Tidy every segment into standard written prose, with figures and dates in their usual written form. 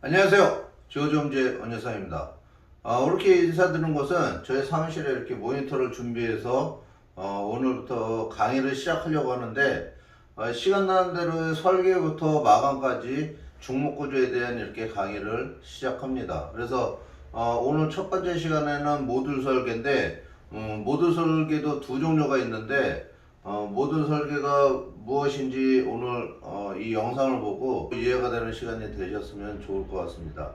안녕하세요. 지오정제 원여사입니다. 이렇게 인사드리는 것은 저희 사무실에 이렇게 모니터를 준비해서 오늘부터 강의를 시작하려고 하는데, 시간 나는 대로 설계부터 마감까지 중목구조에 대한 이렇게 강의를 시작합니다. 그래서 오늘 첫 번째 시간에는 모듈 설계인데, 모듈 설계도 두 종류가 있는데, 모듈 설계가 무엇인지 오늘 이 영상을 보고 이해가 되는 시간이 되셨으면 좋을 것 같습니다.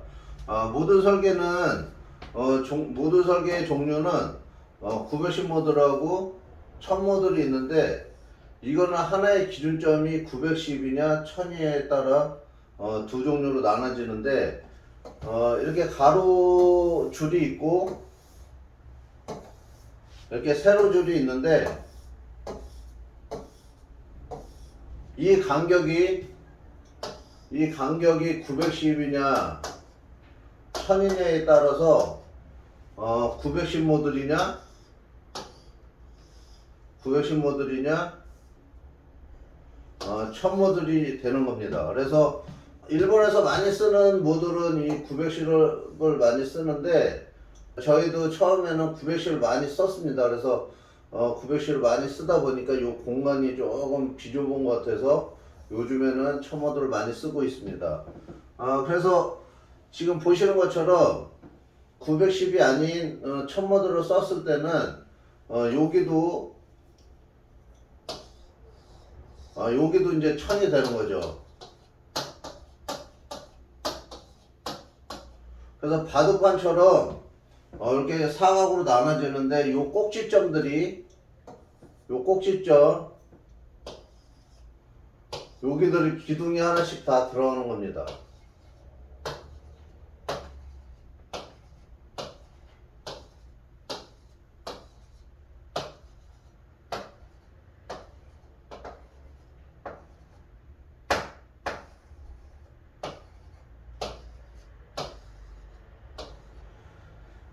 모듈 설계는 모듈 설계의 종류는 910 모듈하고 1000 모듈이 있는데, 이거는 하나의 기준점이 910이냐 1000이냐에 따라 두 종류로 나눠지는데, 이렇게 가로 줄이 있고 이렇게 세로 줄이 있는데, 이 간격이 910이냐 1000이냐에 따라서 910 모듈이냐 1000 모듈이 되는 겁니다. 그래서 일본에서 많이 쓰는 모듈은 이 910을 많이 쓰는데, 저희도 처음에는 910을 많이 썼습니다. 그래서 910을 많이 쓰다 보니까 이 공간이 조금 비좁은 것 같아서 요즘에는 1000 모듈을 많이 쓰고 있습니다. 그래서 지금 보시는 것처럼 910이 아닌 1000 모듈을 썼을 때는 여기도 이제 1000이 되는 거죠. 그래서 바둑판처럼 이렇게 사각으로 나눠지는데, 요 꼭지점들이 여기들이 기둥이 하나씩 다 들어가는 겁니다.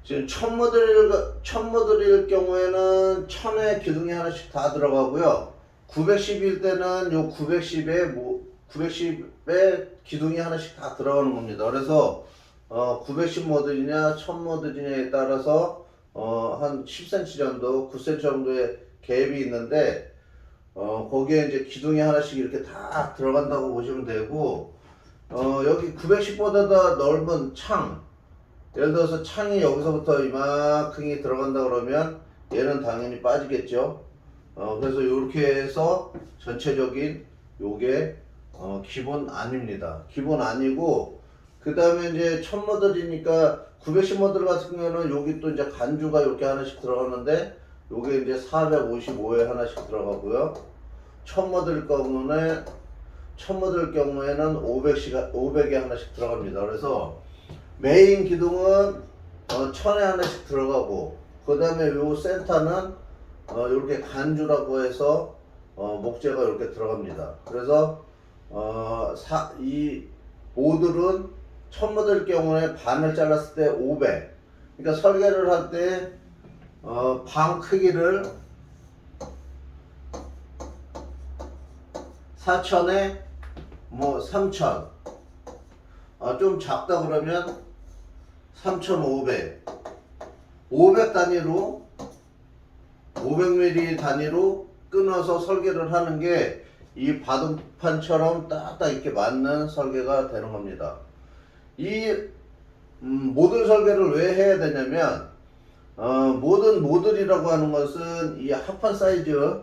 지금 1000 모듈일 경우에는 1000의 기둥이 하나씩 다 들어가고요. 910일 때는 요 910에 기둥이 하나씩 다 들어가는 겁니다. 그래서 910 모듈이냐 1000 모듈이냐에 따라서 한 10cm 정도, 9cm 정도의 갭이 있는데, 거기에 이제 기둥이 하나씩 이렇게 다 들어간다고 보시면 되고, 여기 910보다 더 넓은 창, 예를 들어서 창이 여기서부터 이만큼이 들어간다 그러면 얘는 당연히 빠지겠죠. 그래서 이렇게 해서 전체적인 요게 기본 안입니다. 기본 안이고, 그 다음에 이제 1000 모듈이니까 910 모듈 같은 경우는 여기 또 이제 간주가 이렇게 하나씩 들어가는데, 요게 이제 455에 하나씩 들어가고요. 1000 모듈 경우는 500에 하나씩 들어갑니다. 그래서 메인 기둥은 1000에 하나씩 들어가고, 그 다음에 요 센터는 이렇게 간주라고 해서 목재가 이렇게 들어갑니다. 그래서 이 모듈은 1000 모듈 경우에 반을 잘랐을 때 500. 그러니까 설계를 할 때 방 크기를 4000에 3000, 좀 작다 그러면 3500, 500 단위로 500mm 단위로 끊어서 설계를 하는 게 이 바둑판처럼 딱딱 이렇게 맞는 설계가 되는 겁니다. 이 모듈 설계를 왜 해야 되냐면, 모든 모듈이라고 하는 것은 이 합판 사이즈를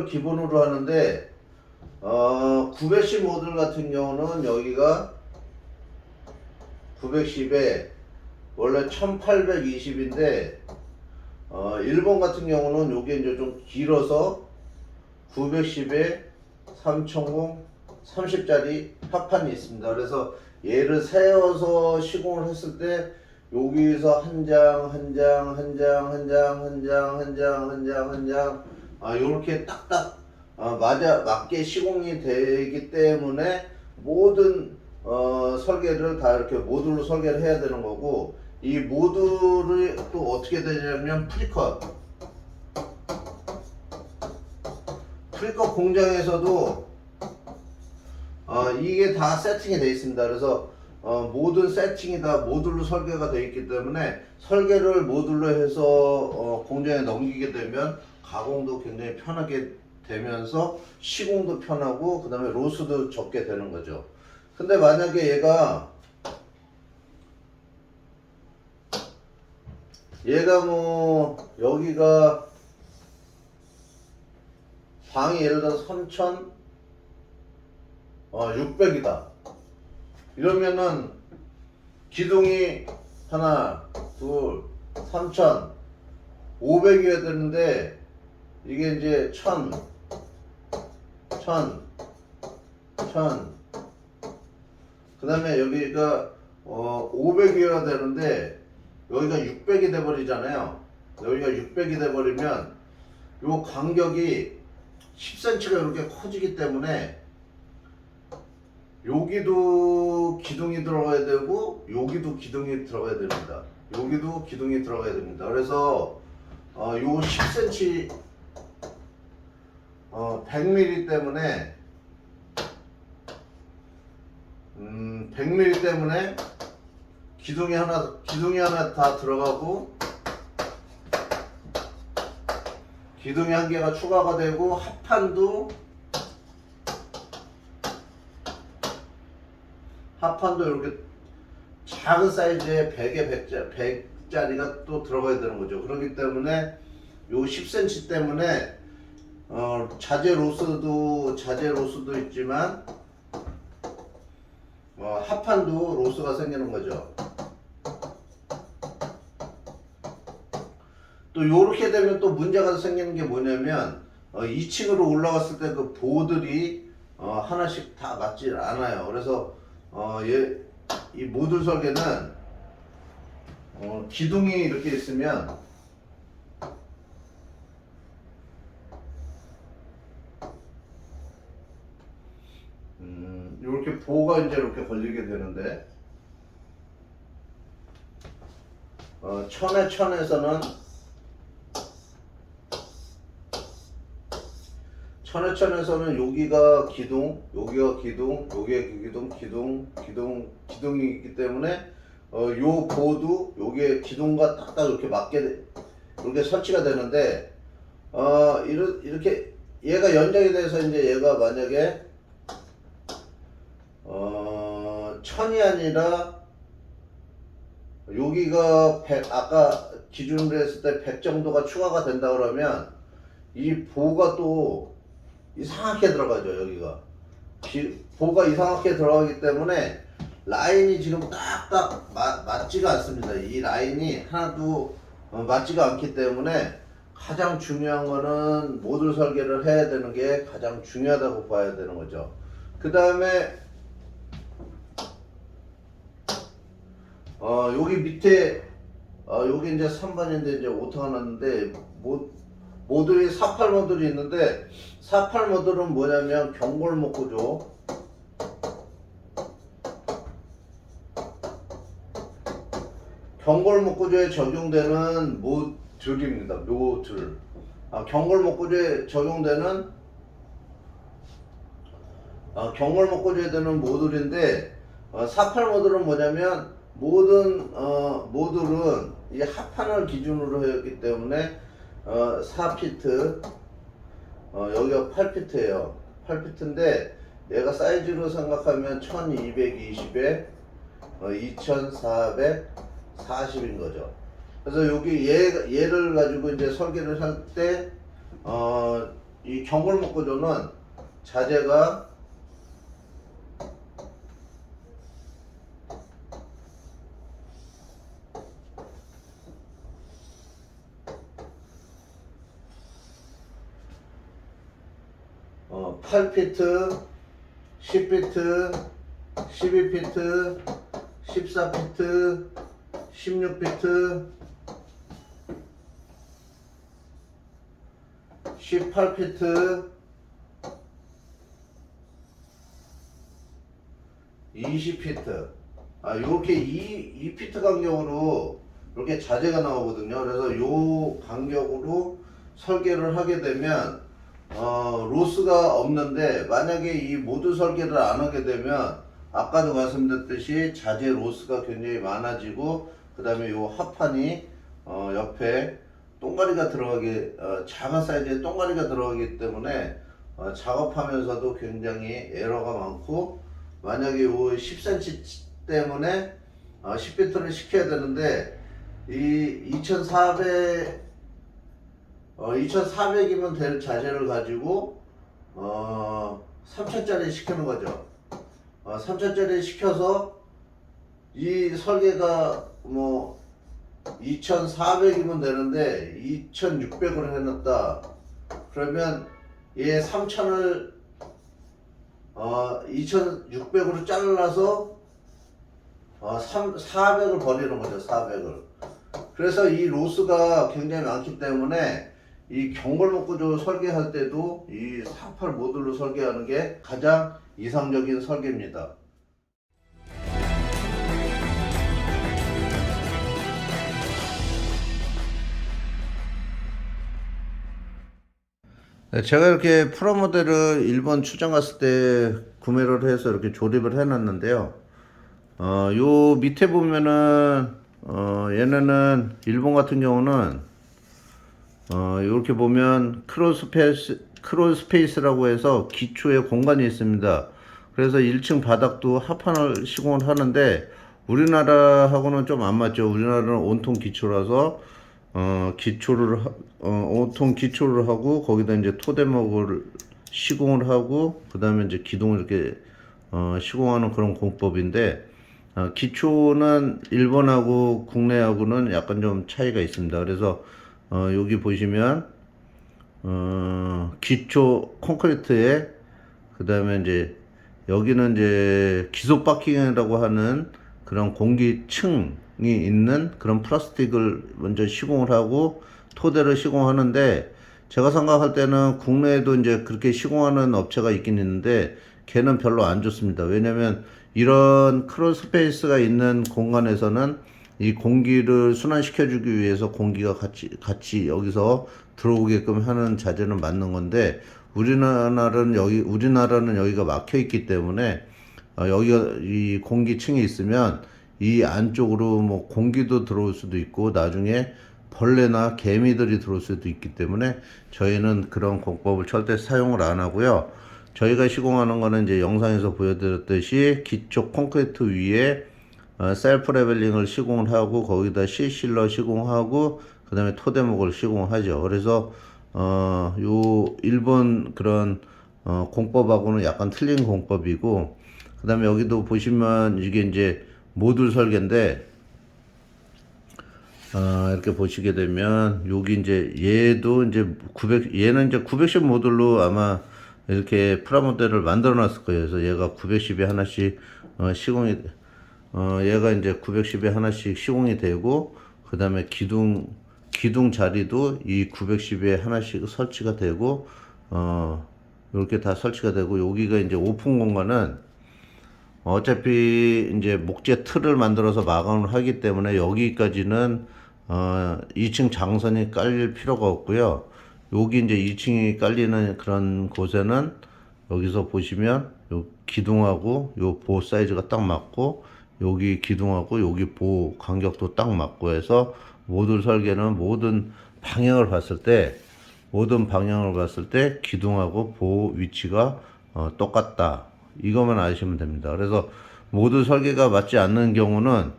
기본으로 하는데, 910 모듈 같은 경우는 여기가 910에 원래 1820인데, 일본 같은 경우는 요게 이제 좀 길어서 910에 3000 30짜리 합판이 있습니다. 그래서 얘를 세워서 시공을 했을 때 여기서 한 장 요렇게 딱딱 맞게 시공이 되기 때문에 모든 설계를 다 이렇게 모듈로 설계를 해야 되는 거고, 이 모듈이 또 어떻게 되냐면 프리컷 공장에서도 이게 다 세팅이 되어 있습니다. 그래서 모든 세팅이 다 모듈로 설계가 되어 있기 때문에 설계를 모듈로 해서 공장에 넘기게 되면 가공도 굉장히 편하게 되면서 시공도 편하고 그 다음에 로스도 적게 되는 거죠. 근데 만약에 얘가 뭐 여기가 방이 예를 들어서 3,600이다 이러면은 기둥이 하나 둘 3,500이어야 되는데 이게 이제 1,000 그 다음에 여기가 500이어야 되는데 여기가 600이 돼 버리잖아요. 여기가 600이 돼 버리면 요 간격이 10cm가 이렇게 커지기 때문에 여기도 기둥이 들어가야 되고 여기도 기둥이 들어가야 됩니다. 여기도 기둥이 들어가야 됩니다. 그래서 요 10cm 100mm 때문에 100mm 때문에 기둥이 하나 다 들어가고 기둥이 한 개가 추가가 되고 합판도 이렇게 작은 사이즈의 100짜리가 또 들어가야 되는 거죠. 그렇기 때문에 요 10cm 때문에 자재 로스도 있지만 합판도 로스가 생기는 거죠. 또 요렇게 되면 또 문제가 생기는 게 뭐냐면 2층으로 올라갔을 때 그 보들이 하나씩 다 맞지 않아요. 그래서 이 모듈 설계는 기둥이 이렇게 있으면 이렇게 보가 이제 이렇게 걸리게 되는데 천에서는 여기가 기둥, 여기가 기둥, 여기가 기둥이기 때문에 요 보도 여기에 기둥과 딱딱 이렇게 맞게 이렇게 설치가 되는데 이렇게 얘가 연장이 돼서 이제 얘가 만약에 1000이 아니라 여기가 100 아까 기준으로 했을 때 100 정도가 추가가 된다 그러면 이 보가 또 이상하게 들어가죠. 여기가 보가 이상하게 들어가기 때문에 라인이 지금 딱딱 맞지가 않습니다. 이 라인이 하나도 맞지가 않기 때문에 가장 중요한 거는 모듈 설계를 해야 되는 게 가장 중요하다고 봐야 되는 거죠. 그 다음에 여기 밑에 여기 이제 3번인데 이제 오타가 났는데 모듈이 48 모듈이 있는데 48 모듈은 뭐냐면 경골목 구조 경골목 구조에 적용되는 모듈입니다. 모듈 경골목 구조에 적용되는 경골목 구조에 되는 모듈인데 48 모듈은 뭐냐면 모든 모듈은 이 합판을 기준으로 했기 때문에 4피트 여기가 8피트예요. 8피트인데 얘가 사이즈로 생각하면 1220에 2440인 거죠. 그래서 여기 얘를 가지고 이제 설계를 할 때 이 경골목 구조는 자재가 어, 8피트, 10피트, 12피트, 14피트, 16피트, 18피트, 20피트. 요렇게 2피트 간격으로 이렇게 자재가 나오거든요. 그래서 요 간격으로 설계를 하게 되면 로스가 없는데, 만약에 이 모듈 설계를 안 하게 되면 아까도 말씀드렸듯이 자재 로스가 굉장히 많아지고, 그 다음에 요 합판이 옆에 똥가리가 들어가게, 작은 사이즈의 똥가리가 들어가기 때문에 작업하면서도 굉장히 에러가 많고, 만약에 요 10cm 때문에 10비트를 시켜야 되는데, 이 2400이면 될 자재를 가지고 3000짜리 시키는 거죠. 3000짜리 시켜서 이 설계가 뭐 2400이면 되는데 2600으로 해놨다. 그러면 얘 3000을 2600으로 잘라서 400을 버리는 거죠. 400을. 그래서 이 로스가 굉장히 많기 때문에 이 경골목 구조 설계할 때도 이 48 모듈로 설계하는 게 가장 이상적인 설계입니다. 네, 제가 이렇게 프라모델을 일본 출장 갔을 때 구매를 해서 이렇게 조립을 해놨는데요. 요 밑에 보면은 얘네는 일본 같은 경우는 이렇게 보면 크롤스페이스라고 해서 기초에 공간이 있습니다. 그래서 1층 바닥도 합판을 시공을 하는데 우리나라하고는 좀 안 맞죠. 우리나라는 온통 기초라서 온통 기초를 하고 거기다 이제 토대목을 시공을 하고 그 다음에 이제 기둥을 이렇게 시공하는 그런 공법인데, 기초는 일본하고 국내하고는 약간 좀 차이가 있습니다. 그래서 여기 보시면 기초 콘크리트에 그 다음에 이제 여기는 이제 기소 바킹이라고 하는 그런 공기층이 있는 그런 플라스틱을 먼저 시공을 하고 토대를 시공하는데, 제가 생각할 때는 국내에도 이제 그렇게 시공하는 업체가 있긴 있는데 걔는 별로 안 좋습니다. 왜냐면 이런 크롤 스페이스가 있는 공간에서는 이 공기를 순환시켜주기 위해서 공기가 같이 여기서 들어오게끔 하는 자재는 맞는 건데, 우리나라는 여기가 막혀 있기 때문에 여기가 이 공기층이 있으면 이 안쪽으로 뭐 공기도 들어올 수도 있고 나중에 벌레나 개미들이 들어올 수도 있기 때문에 저희는 그런 공법을 절대 사용을 안 하고요. 저희가 시공하는 거는 이제 영상에서 보여드렸듯이 기초 콘크리트 위에 셀프 레벨링을 시공을 하고 거기다 C실러 시공하고 그 다음에 토대목을 시공하죠. 그래서 요 일본 그런 공법하고는 약간 틀린 공법이고, 그 다음에 여기도 보시면 이게 이제 모듈 설계인데, 이렇게 보시게 되면 여기 이제 얘도 이제 얘는 이제 910 모듈로 아마 이렇게 프라모델을 만들어 놨을 거예요. 그래서 얘가 910에 하나씩 시공이 얘가 이제 910에 하나씩 시공이 되고, 그 다음에 기둥 자리도 이 910에 하나씩 설치가 되고, 이렇게 다 설치가 되고, 여기가 이제 오픈 공간은 어차피 이제 목재 틀을 만들어서 마감을 하기 때문에 여기까지는 2층 장선이 깔릴 필요가 없고요. 여기 이제 2층이 깔리는 그런 곳에는 여기서 보시면 요 기둥하고 요 보 사이즈가 딱 맞고, 여기 기둥하고 여기 보 간격도 딱 맞고 해서 모듈 설계는 모든 방향을 봤을 때 기둥하고 보 위치가 똑같다. 이것만 아시면 됩니다. 그래서 모듈 설계가 맞지 않는 경우는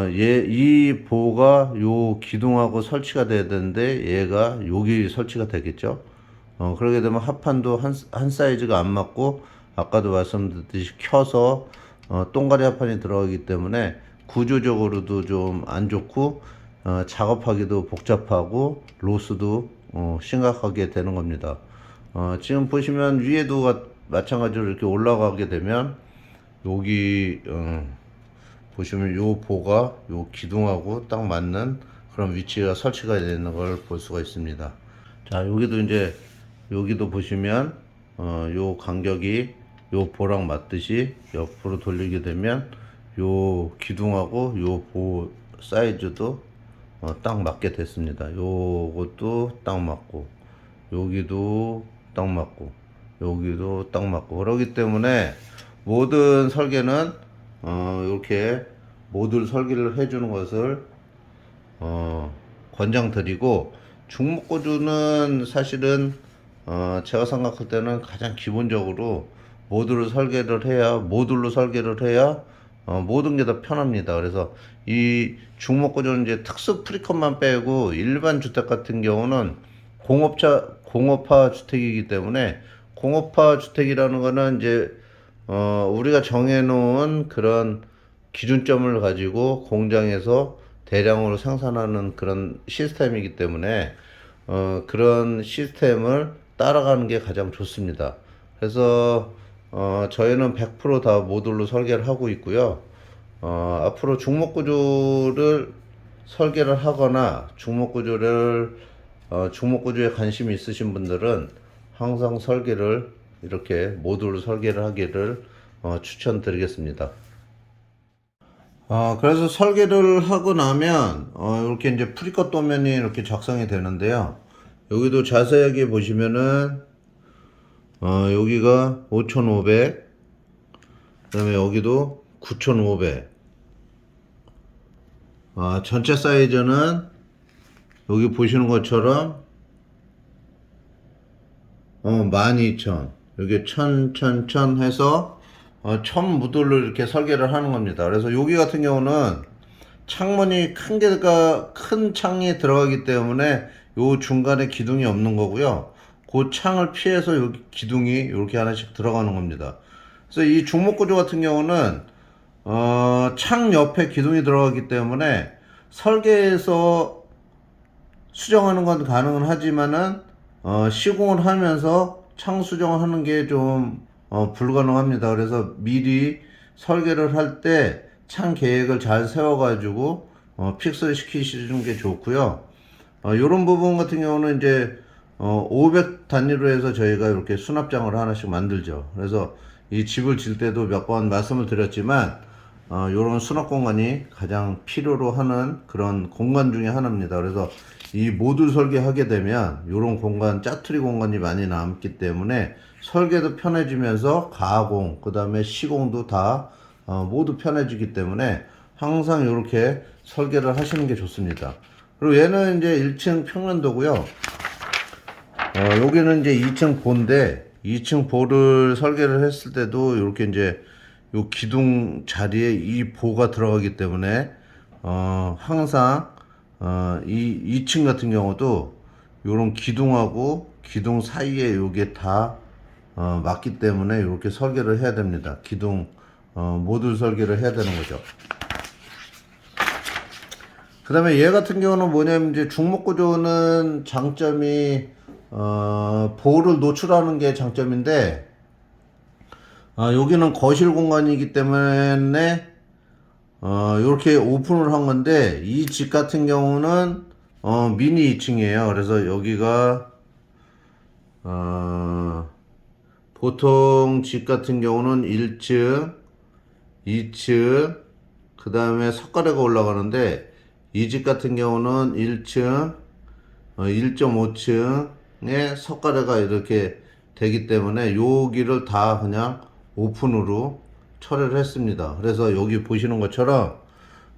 이 보가 요 기둥하고 설치가 돼야 되는데 얘가 여기 설치가 되겠죠. 그러게 되면 합판도 한 사이즈가 안 맞고, 아까도 말씀드렸듯이 켜서 똥가리 합판이 들어가기 때문에 구조적으로도 좀 안 좋고 작업하기도 복잡하고 로스도 심각하게 되는 겁니다. 지금 보시면 위에도 마찬가지로 이렇게 올라가게 되면 여기 보시면 요 보가 요 기둥하고 딱 맞는 그런 위치가 설치가 되는 걸 볼 수가 있습니다. 자, 여기도 보시면 요 간격이 요 보랑 맞듯이 옆으로 돌리게 되면 요 기둥하고 요 보 사이즈도 딱 맞게 됐습니다. 요것도 딱 맞고, 여기도 딱 맞고 여기도 딱 맞고 그러기 때문에 모든 설계는 이렇게 모듈 설계를 해주는 것을 권장드리고, 중목구조는 사실은 제가 생각할 때는 가장 기본적으로 모듈로 설계를 해야 모든 게 다 편합니다. 그래서 이 중목구조는 이제 특수 프리컷만 빼고 일반 주택 같은 경우는 공업화 주택이기 때문에, 공업화 주택이라는 거는 이제 우리가 정해놓은 그런 기준점을 가지고 공장에서 대량으로 생산하는 그런 시스템이기 때문에 그런 시스템을 따라가는 게 가장 좋습니다. 그래서 저희는 100%다 모듈로 설계를 하고 있고요. 앞으로 중목구조를 설계를 하거나 중목구조에 관심이 있으신 분들은 항상 설계를 이렇게 모듈로 설계를 하기를 추천드리겠습니다. 그래서 설계를 하고 나면 이렇게 이제 프리컷 도면이 이렇게 작성이 되는데요. 여기도 자세하게 보시면은 여기가 5500, 그 다음에 여기도 9500. 전체 사이즈는 여기 보시는 것처럼 12,000, 여기 1000 해서 1000 모듈로 이렇게 설계를 하는 겁니다. 그래서 여기 같은 경우는 창문이 큰 창이 들어가기 때문에 요 중간에 기둥이 없는 거고요. 그 창을 피해서 여기 기둥이 이렇게 하나씩 들어가는 겁니다. 그래서 이 중목구조 같은 경우는 창 옆에 기둥이 들어가기 때문에 설계에서 수정하는 건 가능은 하지만은 시공을 하면서 창 수정을 하는 게 좀 불가능합니다. 그래서 미리 설계를 할 때 창 계획을 잘 세워가지고 픽스 시키시는 게 좋고요. 요런 부분 같은 경우는 이제 500 단위로 해서 저희가 이렇게 수납장을 하나씩 만들죠. 그래서 이 집을 질 때도 몇 번 말씀을 드렸지만 요런 수납 공간이 가장 필요로 하는 그런 공간 중에 하나입니다. 그래서 이 모듈 설계하게 되면 요런 공간, 짜투리 공간이 많이 남기 때문에 설계도 편해지면서 가공, 그 다음에 시공도 다 모두 편해지기 때문에 항상 이렇게 설계를 하시는 게 좋습니다. 그리고 얘는 이제 1층 평면도고요. 여기는 이제 2층 보인데, 2층 보를 설계를 했을 때도 이렇게 이제 요 기둥 자리에 이 보가 들어가기 때문에 항상 이 2층 같은 경우도 요런 기둥하고 기둥 사이에 요게 다 맞기 때문에 이렇게 설계를 해야 됩니다. 기둥 모듈 설계를 해야 되는 거죠. 그 다음에 얘 같은 경우는 뭐냐면 이제 중목구조는 장점이 보를 노출하는 게 장점인데, 여기는 거실 공간이기 때문에 이렇게 오픈을 한 건데, 이 집 같은 경우는 미니 2층이에요. 그래서 여기가 보통 집 같은 경우는 1층, 2층, 그 다음에 석가래가 올라가는데, 이 집 같은 경우는 1층, 1.5층에 석가래가 이렇게 되기 때문에 여기를 다 그냥 오픈으로 처리를 했습니다. 그래서 여기 보시는 것처럼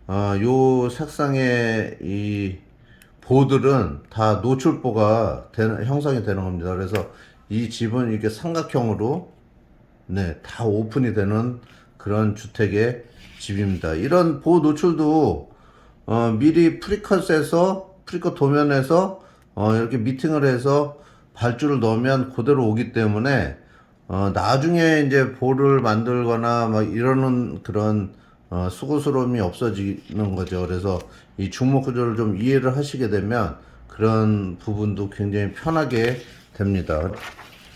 요 색상의 이 보들은 다 노출보가 형성이 되는 겁니다. 그래서 이 집은 이렇게 삼각형으로 다 오픈이 되는 그런 주택의 집입니다. 이런 보 노출도 미리 프리컷 도면에서 이렇게 미팅을 해서 발주를 넣으면 그대로 오기 때문에 나중에 이제 보를 만들거나 막 이러는 그런 수고스러움이 없어지는 거죠. 그래서 이 중목구조를 좀 이해를 하시게 되면 그런 부분도 굉장히 편하게 됩니다.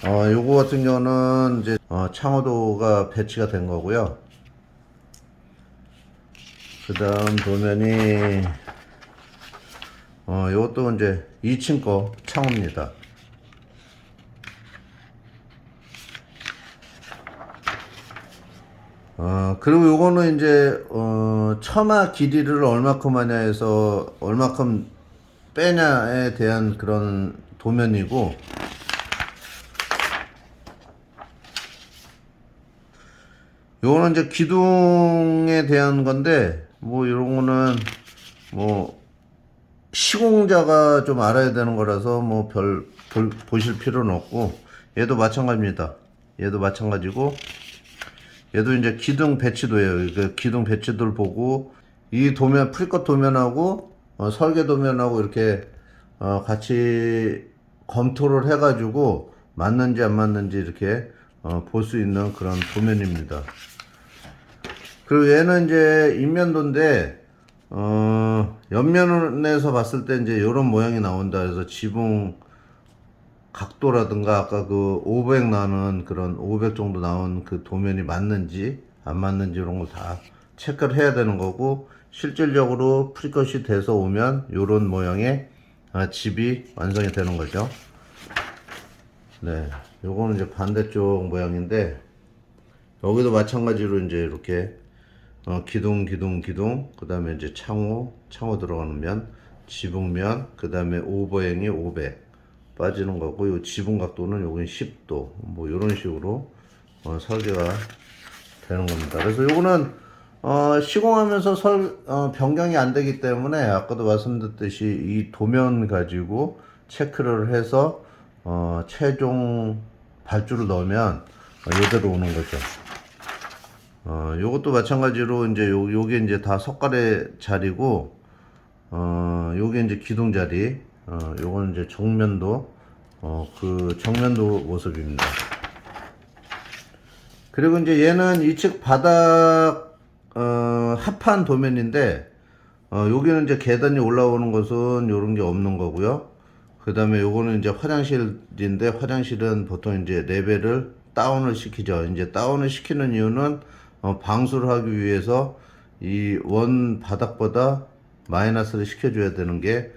요거 같은 경우는 이제 창호도가 배치가 된 거고요. 그 다음 도면이 요것도 이제 2층 거 창호입니다. 그리고 요거는 이제 처마 길이를 얼마큼 하냐 해서 얼마큼 빼냐에 대한 그런 도면이고, 요거는 이제 기둥에 대한 건데, 뭐 이런 거는 뭐 시공자가 좀 알아야 되는 거라서 뭐 보실 필요는 없고, 얘도 마찬가지입니다. 얘도 마찬가지고, 얘도 이제 기둥 배치도예요. 그 기둥 배치도를 보고, 이 도면, 프리컷 도면하고 설계 도면하고 이렇게 같이 검토를 해가지고 맞는지 안 맞는지 이렇게 볼 수 있는 그런 도면입니다. 그리고 얘는 이제 인면도인데 옆면에서 봤을 때 이제 이런 모양이 나온다. 그래서 지붕 각도라든가 아까 그 500 나는 그런 500 정도 나온 그 도면이 맞는지 안 맞는지 이런 걸 다 체크를 해야 되는 거고, 실질적으로 프리컷이 돼서 오면 이런 모양의 집이 완성이 되는 거죠. 네, 요거는 이제 반대쪽 모양인데, 여기도 마찬가지로 이제 이렇게 기둥, 그 다음에 이제 창호 들어가는 면, 지붕면, 그 다음에 오버행이 500 빠지는 거고, 요 지붕 각도는 요건 10도, 뭐 요런 식으로 설계가 되는 겁니다. 그래서 요거는 시공하면서 변경이 안 되기 때문에 아까도 말씀드렸듯이 이 도면 가지고 체크를 해서 최종 발주를 넣으면 요대로 오는 거죠. 요것도 마찬가지로 이제 요게 이제 다 석가래 자리고, 요게 이제 기둥 자리, 요거는 이제 정면도, 그 정면도 모습입니다. 그리고 이제 얘는 2층 바닥, 합판 도면인데, 여기는 이제 계단이 올라오는 것은 요런 게 없는 거고요. 그 다음에 요거는 이제 화장실인데, 화장실은 보통 이제 레벨을 다운을 시키죠. 이제 다운을 시키는 이유는 방수를 하기 위해서 이 원 바닥보다 마이너스를 시켜줘야 되는 게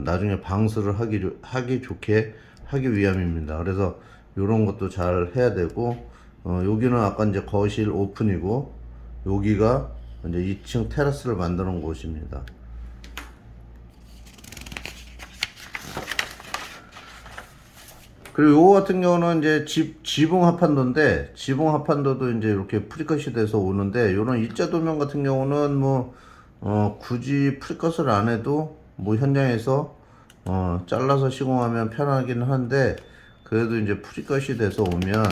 나중에 방수를 하기 좋게 하기 위함입니다. 그래서 요런 것도 잘 해야 되고, 여기는 아까 이제 거실 오픈이고, 여기가 이제 2층 테라스를 만드는 곳입니다. 그리고 요거 같은 경우는 이제 지붕 합판도인데, 지붕 합판도도 이제 이렇게 프리컷이 돼서 오는데, 요런 일자 도면 같은 경우는 뭐 굳이 프리컷을 안 해도 뭐 현장에서 잘라서 시공하면 편하기는 한데, 그래도 이제 프리컷이 돼서 오면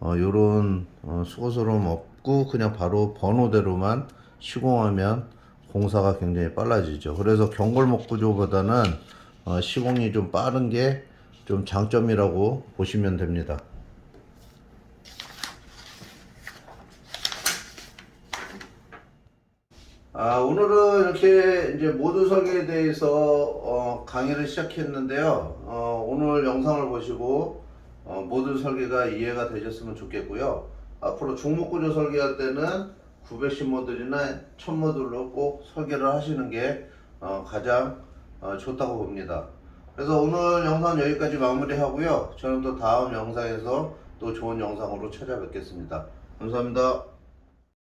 요런 수고스러움 없고 그냥 바로 번호대로만 시공하면 공사가 굉장히 빨라지죠. 그래서 경골목 구조보다는 시공이 좀 빠른 게 좀 장점이라고 보시면 됩니다. 오늘은 이렇게 이제 모듈 설계에 대해서 강의를 시작했는데요. 오늘 영상을 보시고 모듈 설계가 이해가 되셨으면 좋겠고요. 앞으로 중목구조 설계할 때는 910 모듈이나 1000 모듈로 꼭 설계를 하시는 게 가장 좋다고 봅니다. 그래서 오늘 영상 여기까지 마무리하고요. 저는 또 다음 영상에서 또 좋은 영상으로 찾아뵙겠습니다. 감사합니다.